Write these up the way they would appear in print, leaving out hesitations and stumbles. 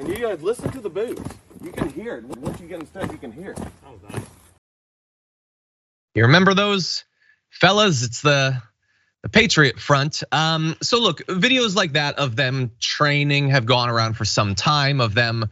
And you guys listen to the boos. You can hear it. Once you get instead, you can hear it. Oh, nice. You remember those, fellas? It's the Patriot Front. So look, videos like that of them training have gone around for some time, of them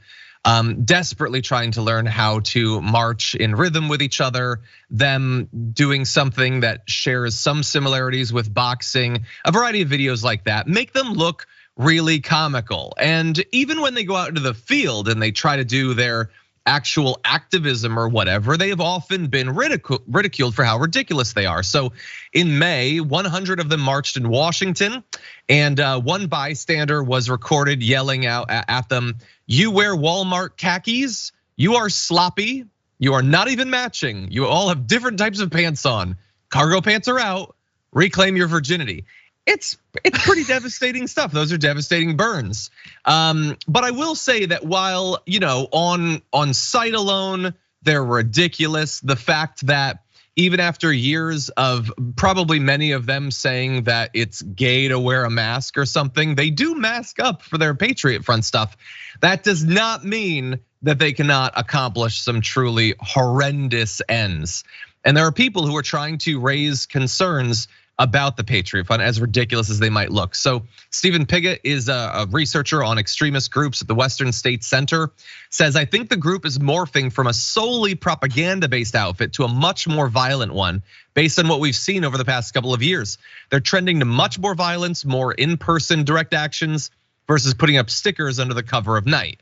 desperately trying to learn how to march in rhythm with each other, them doing something that shares some similarities with boxing, a variety of videos like that make them look really comical. And even when they go out into the field and they try to do their actual activism or whatever, they have often been ridiculed for how ridiculous they are. So in May, 100 of them marched in Washington, and one bystander was recorded yelling out at them, "You wear Walmart khakis, you are sloppy, you are not even matching, you all have different types of pants on, cargo pants are out, reclaim your virginity." It's pretty devastating stuff. Those are devastating burns. But I will say that while, on sight alone, they're ridiculous. The fact that even after years of probably many of them saying that it's gay to wear a mask or something, they do mask up for their Patriot Front stuff. That does not mean that they cannot accomplish some truly horrendous ends. And there are people who are trying to raise concerns about the Patriot Front, as ridiculous as they might look. So Stephen Pigott is a researcher on extremist groups at the Western State Center, says, "I think the group is morphing from a solely propaganda-based outfit to a much more violent one based on what we've seen over the past couple of years. They're trending to much more violence, more in-person direct actions versus putting up stickers under the cover of night."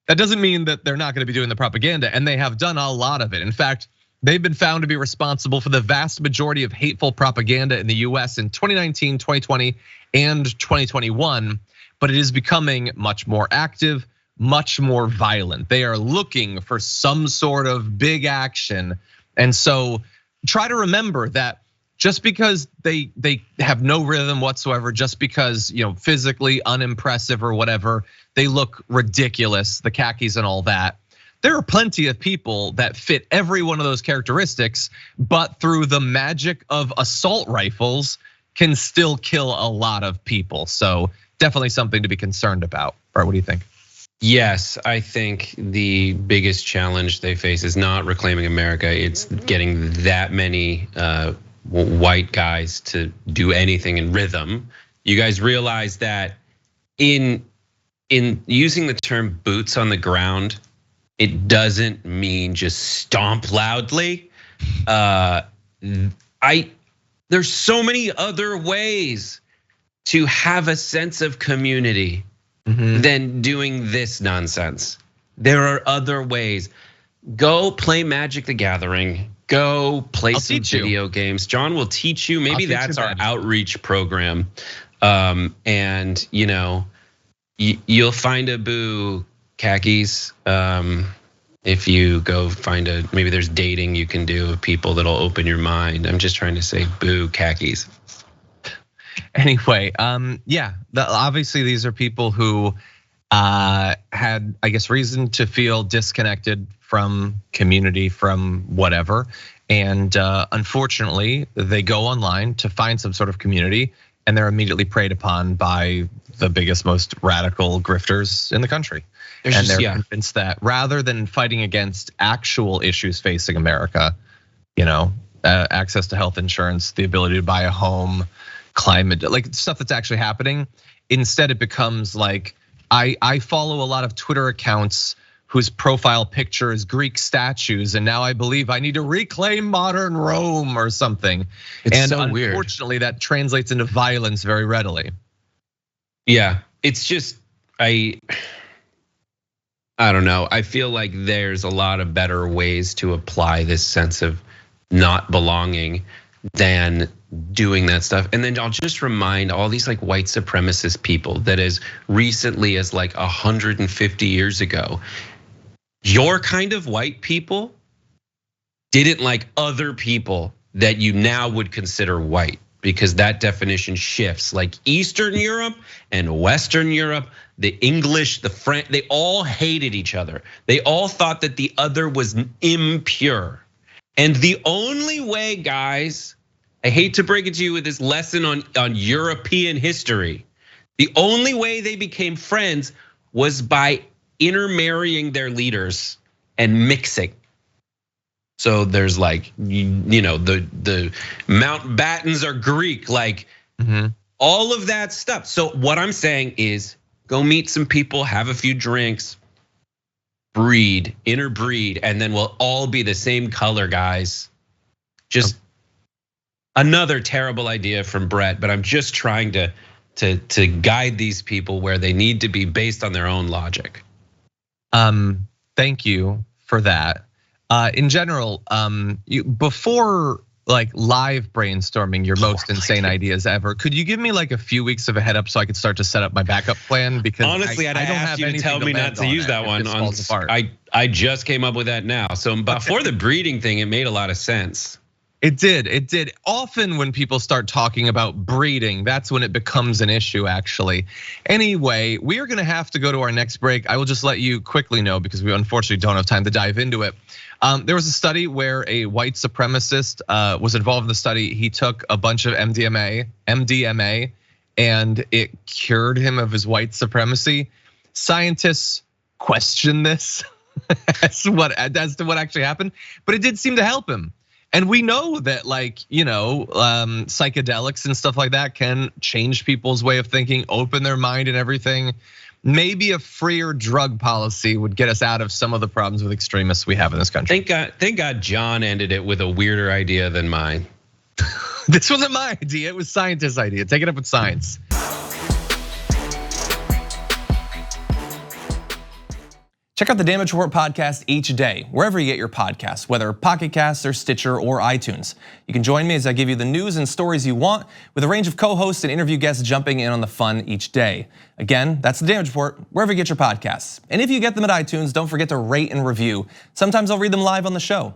That doesn't mean that they're not gonna be doing the propaganda, and they have done a lot of it. In fact, they've been found to be responsible for the vast majority of hateful propaganda in the US in 2019, 2020, and 2021, but it is becoming much more active, much more violent. They are looking for some sort of big action. And so try to remember that just because they have no rhythm whatsoever, just because physically unimpressive or whatever, they look ridiculous, the khakis and all that. There are plenty of people that fit every one of those characteristics, but through the magic of assault rifles can still kill a lot of people. So definitely something to be concerned about. Bart, what do you think? Yes, I think the biggest challenge they face is not reclaiming America. It's getting that many white guys to do anything in rhythm. You guys realize that in using the term boots on the ground, it doesn't mean just stomp loudly. There's so many other ways to have a sense of community than doing this nonsense. There are other ways. Go play Magic the Gathering. Go play some video games. John will teach you. Maybe that's our outreach program. And you'll find a boo khakis. If you go find maybe there's dating you can do of people that'll open your mind. I'm just trying to say boo khakis. Anyway, yeah, obviously these are people who had, I guess, reason to feel disconnected from community, from whatever. And unfortunately, they go online to find some sort of community and they're immediately preyed upon by the biggest, most radical grifters in the country. And they're convinced that rather than fighting against actual issues facing America, access to health insurance, the ability to buy a home, climate, like stuff that's actually happening, instead it becomes like, I follow a lot of Twitter accounts whose profile picture is Greek statues, and now I believe I need to reclaim modern Rome or something. It's so weird. Unfortunately, that translates into violence very readily. Yeah, it's just, I don't know. I feel like there's a lot of better ways to apply this sense of not belonging than doing that stuff. And then I'll just remind all these like white supremacist people that as recently as like 150 years ago, your kind of white people didn't like other people that you now would consider white, because that definition shifts. Like Eastern Europe and Western Europe, the English, the French, they all hated each other. They all thought that the other was impure. And the only way, guys, I hate to break it to you with this lesson on European history, the only way they became friends was by intermarrying their leaders and mixing. So there's like, the Mountbattens are Greek, like all of that stuff. So what I'm saying is go meet some people, have a few drinks, interbreed, and then we'll all be the same color, guys. Just another terrible idea from Brett, but I'm just trying to guide these people where they need to be based on their own logic. Thank you for that. In general, before like live brainstorming your most insane ideas ever, could you give me like a few weeks of a head up so I could start to set up my backup plan? Because honestly, I don't have you to tell me not to use that one. I just came up with that now. So before the breeding thing, it made a lot of sense. It did. Often when people start talking about breeding, that's when it becomes an issue, actually. Anyway, we are gonna have to go to our next break. I will just let you quickly know because we unfortunately don't have time to dive into it. There was a study where a white supremacist was involved in the study. He took a bunch of MDMA, and it cured him of his white supremacy. Scientists question this as to what actually happened, but it did seem to help him. And we know that psychedelics and stuff like that can change people's way of thinking, open their mind and everything. Maybe a freer drug policy would get us out of some of the problems with extremists we have in this country. Thank God John ended it with a weirder idea than mine. This wasn't my idea, it was scientists' idea. Take it up with science. Check out the Damage Report podcast each day, wherever you get your podcasts, whether Pocket Casts or Stitcher or iTunes. You can join me as I give you the news and stories you want, with a range of co-hosts and interview guests jumping in on the fun each day. Again, that's the Damage Report, wherever you get your podcasts. And if you get them at iTunes, don't forget to rate and review. Sometimes I'll read them live on the show.